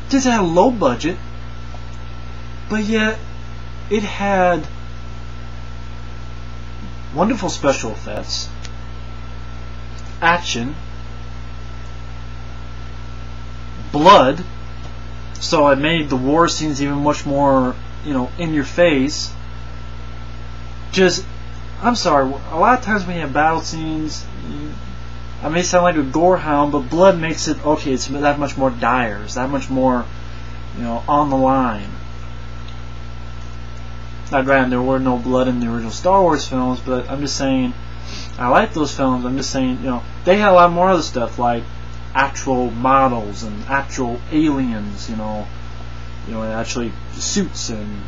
Just had a low budget, but yet it had wonderful special effects, action, blood, so it made the war scenes even much more, in your face. Just, I'm sorry, a lot of times when you have battle scenes, I may sound like a gore hound, but blood makes it, okay, it's that much more dire, it's that much more, on the line. Now granted, there were no blood in the original Star Wars films, but I'm just saying, I like those films. I'm just saying, they had a lot more other stuff, like actual models and actual aliens, actually suits and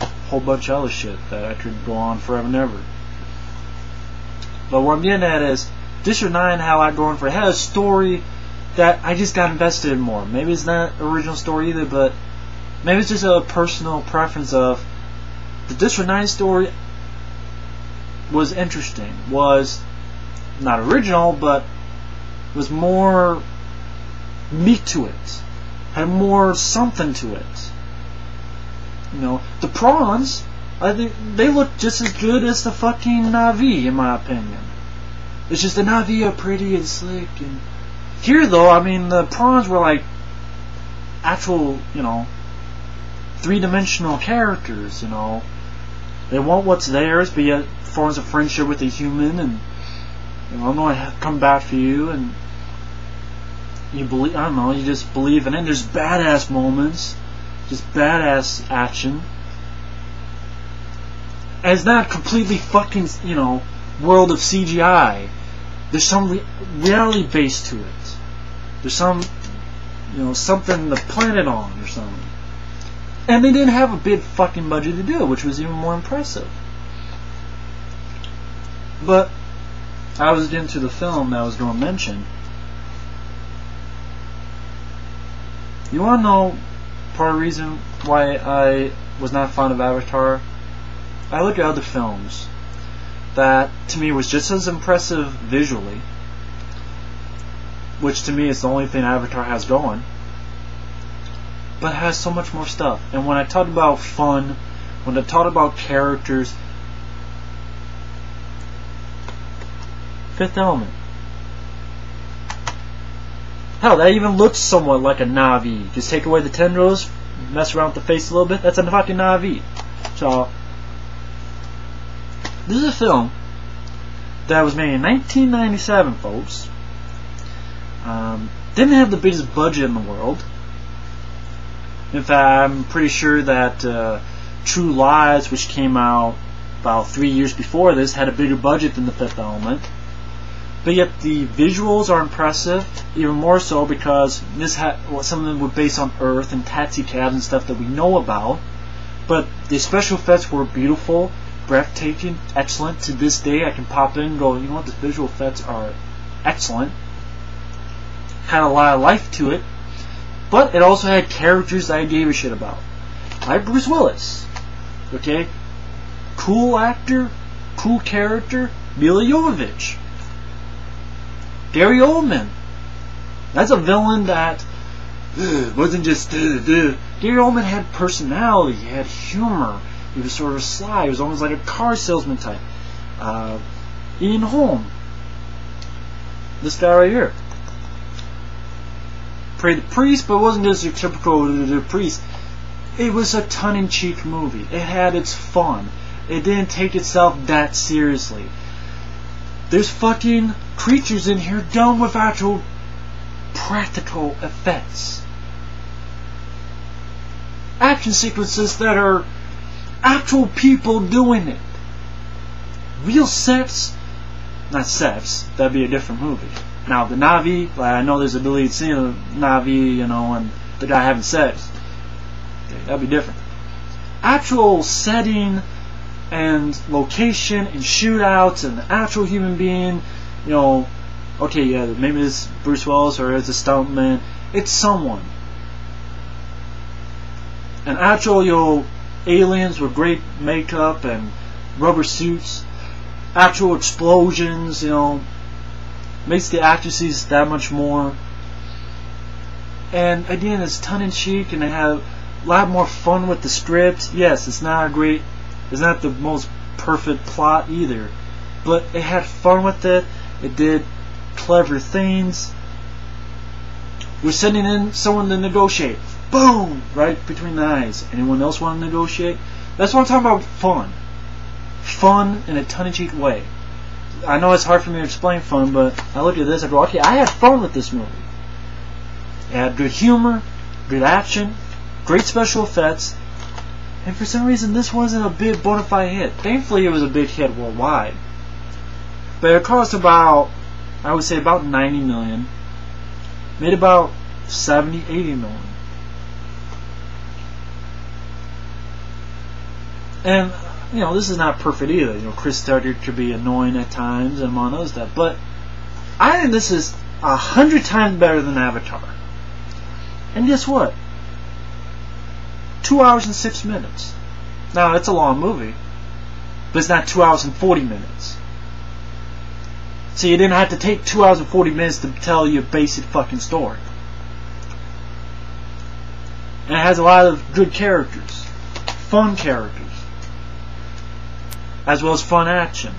a whole bunch of other shit that I could go on forever and ever. But what I'm getting at is, District 9 had a lot going for it. It had a story that I just got invested in more. Maybe it's not an original story either, but maybe it's just a personal preference of the District 9 story was interesting, was not original, but was more meat to it, had more something to it. The prawns, I think they look just as good as the fucking Na'vi, in my opinion. It's just the Na'vi are pretty and slick, and here though, I mean, the prawns were like actual, three-dimensional characters, They want what's theirs, but yet forms a friendship with a human, and I'm going to come back for you, and you believe, I don't know, you just believe in it. There's badass moments, just badass action. And it's not completely fucking, world of CGI. There's some reality base to it. There's some, something to planet on or something. And they didn't have a big fucking budget to do it, which was even more impressive. But I was getting to the film that I was going to mention. You want to know part of the reason why I was not fond of Avatar? I look at other films that to me was just as impressive visually, which to me is the only thing Avatar has going, but it has so much more stuff. And when I talk about fun, when I talk about characters, Fifth Element. Hell, that even looks somewhat like a Na'vi. Just take away the tendrils, mess around with the face a little bit, that's a fucking Na'vi. So, this is a film that was made in 1997, folks. Didn't have the biggest budget in the world. In fact, I'm pretty sure that True Lies, which came out about 3 years before this, had a bigger budget than The Fifth Element. But yet the visuals are impressive, even more so because some of them were based on Earth and taxi cabs and stuff that we know about. But the special effects were beautiful, breathtaking, excellent. To this day, I can pop in and go, you know what, the visual effects are excellent. Had a lot of life to it, but it also had characters that I gave a shit about. Like Bruce Willis. Okay? Cool actor, cool character, Mila Jovovich. Gary Oldman. That's a villain that wasn't just Gary Oldman had personality, he had humor, he was sort of sly, he was almost like a car salesman type. Ian Holm. This guy right here. Played the priest, but it wasn't just your typical the priest. It was a tongue-in-cheek movie. It had its fun. It didn't take itself that seriously. There's fucking creatures in here done with actual practical effects. Action sequences that are actual people doing it. Real sex, not sex, that'd be a different movie. Now the Na'vi, like I know there's a deleted scene of Na'vi, and the guy having sex. Okay, that'd be different. Actual setting and location and shootouts and the actual human being, okay, yeah, maybe it's Bruce Willis or it's a stuntman. It's someone. And actual, aliens with great makeup and rubber suits, actual explosions, makes the actresses that much more And again, it's tongue-in-cheek, and they have a lot more fun with the script. Yes, it's not the most perfect plot either, but it had fun with it. It did clever things. We're sending in someone to negotiate. Boom! Right between the eyes. Anyone else want to negotiate? That's what I'm talking about. Fun. Fun in a tongue-in-cheek way. I know it's hard for me to explain fun, but I look at this, I go, okay, I had fun with this movie. It had good humor, good action, great special effects, and for some reason this wasn't a big bona fide hit. Thankfully it was a big hit worldwide. But it cost about, I would say about 90 million. Made about 70, 80 million. And, you know, this is not perfect either. You know, Chris Studdard could be annoying at times and among other stuff. But I think this is 100 times better than Avatar. And guess what? 2 hours and 6 minutes. Now, it's a long movie, but it's not 2 hours and 40 minutes. So you didn't have to take 2 hours and 40 minutes to tell your basic fucking story. And it has a lot of good characters. Fun characters. As well as fun action.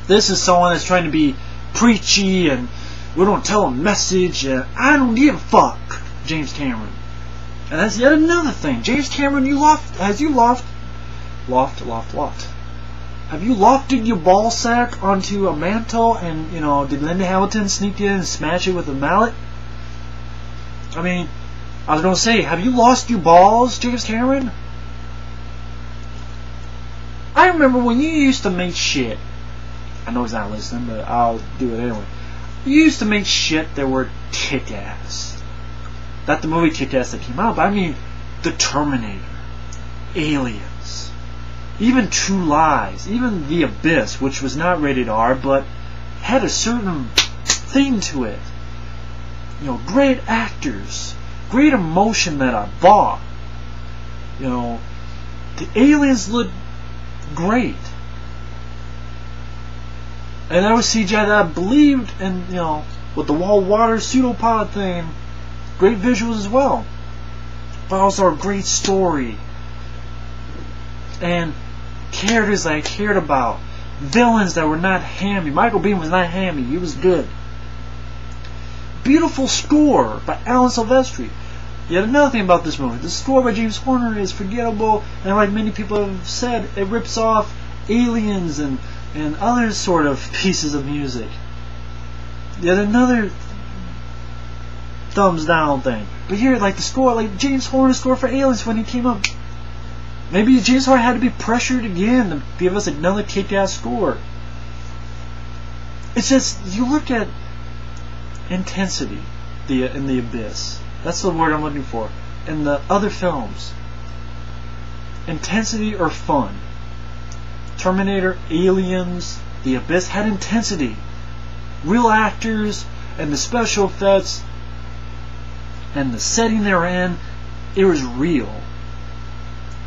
This is someone that's trying to be preachy and we don't tell a message and I don't give a fuck, James Cameron. And that's yet another thing. James Cameron, have you lofted your ball sack onto a mantle and, you know, did Linda Hamilton sneak in and smash it with a mallet? I mean, I was going to say, have you lost your balls, James Cameron? I remember when you used to make shit. I know he's not listening, but I'll do it anyway. You used to make shit that were kick-ass. Not the movie Kick-Ass that came out, but I mean The Terminator, Aliens, even True Lies, even The Abyss, which was not rated R, but had a certain thing to it. You know, great actors, great emotion that I bought. You know, the aliens looked great. And that was CGI that I believed in, you know, with the wall water pseudopod thing. Great visuals as well. But also a great story. And characters that I cared about. Villains that were not hammy. Michael Biehn was not hammy. He was good. Beautiful score by Alan Silvestri. Yet another thing about this movie, the score by James Horner is forgettable, and like many people have said, it rips off Aliens and other sort of pieces of music. Yet another thumbs down thing. But here, like the score, like James Horner's score for Aliens when he came up, maybe James Horner had to be pressured again to give us another kick-ass score. It's just, you look at intensity in The Abyss. That's the word I'm looking for. In the other films, intensity or fun. Terminator, Aliens, The Abyss had intensity. Real actors and the special effects and the setting they're in, it was real.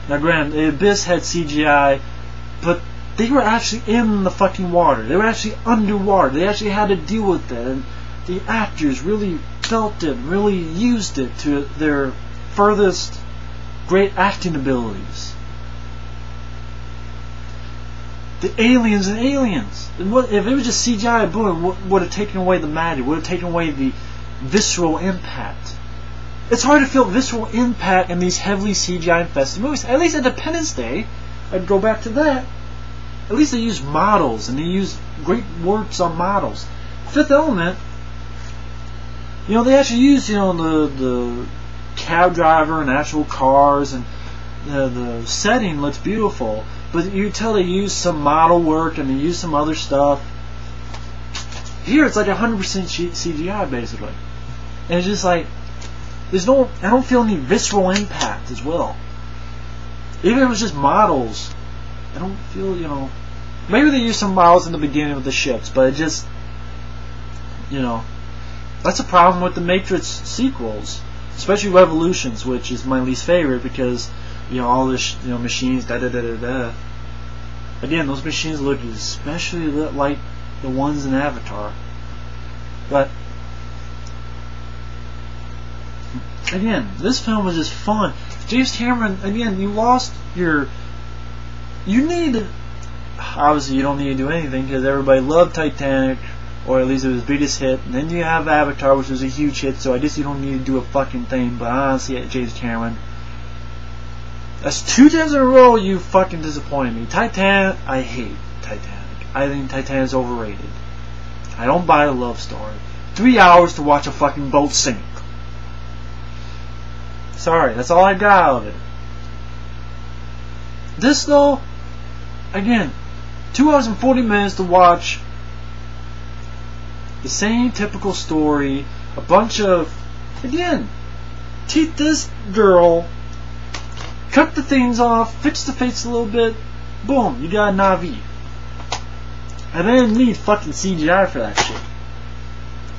Now granted, The Abyss had CGI, but they were actually in the fucking water. They were actually underwater. They actually had to deal with it. And the actors really felt it, really used it to their furthest great acting abilities. The aliens and aliens. If it was just CGI, boom, would have taken away the magic, would have taken away the visceral impact. It's hard to feel visceral impact in these heavily CGI infested movies. At least Independence Day, I'd go back to that. At least they use models and they use great works on models. Fifth Element, you know, they actually use, you know, the cab driver and actual cars, and the setting looks beautiful. But you tell they use some model work and they use some other stuff. Here it's like 100% CGI basically, and it's just like I don't feel any visceral impact as well. Even if it was just models, I don't feel, you know. Maybe they use some models in the beginning of the ships, but it just, you know, that's a problem with the Matrix sequels, especially Revolutions, which is my least favorite because, you know, all this, you know, machines, da da da da da. Again, those machines look especially like the ones in Avatar. But again, this film was just fun. James Cameron, again, you lost your... You need... Obviously, you don't need to do anything because everybody loved Titanic, or at least it was his biggest hit. And then you have Avatar, which was a huge hit, so I guess you don't need to do a fucking thing. But honestly, James Cameron, that's 2 times in a row you fucking disappointed me. Titanic, I hate Titanic. I think Titanic is overrated. I don't buy a love story. 3 hours to watch a fucking boat sink. Sorry, that's all I got out of it. This though, again, 2 hours and 40 minutes to watch the same typical story. A bunch of, again, teach this girl, cut the things off, fix the face a little bit, boom, you got a Na'vi. I didn't need fucking CGI for that shit.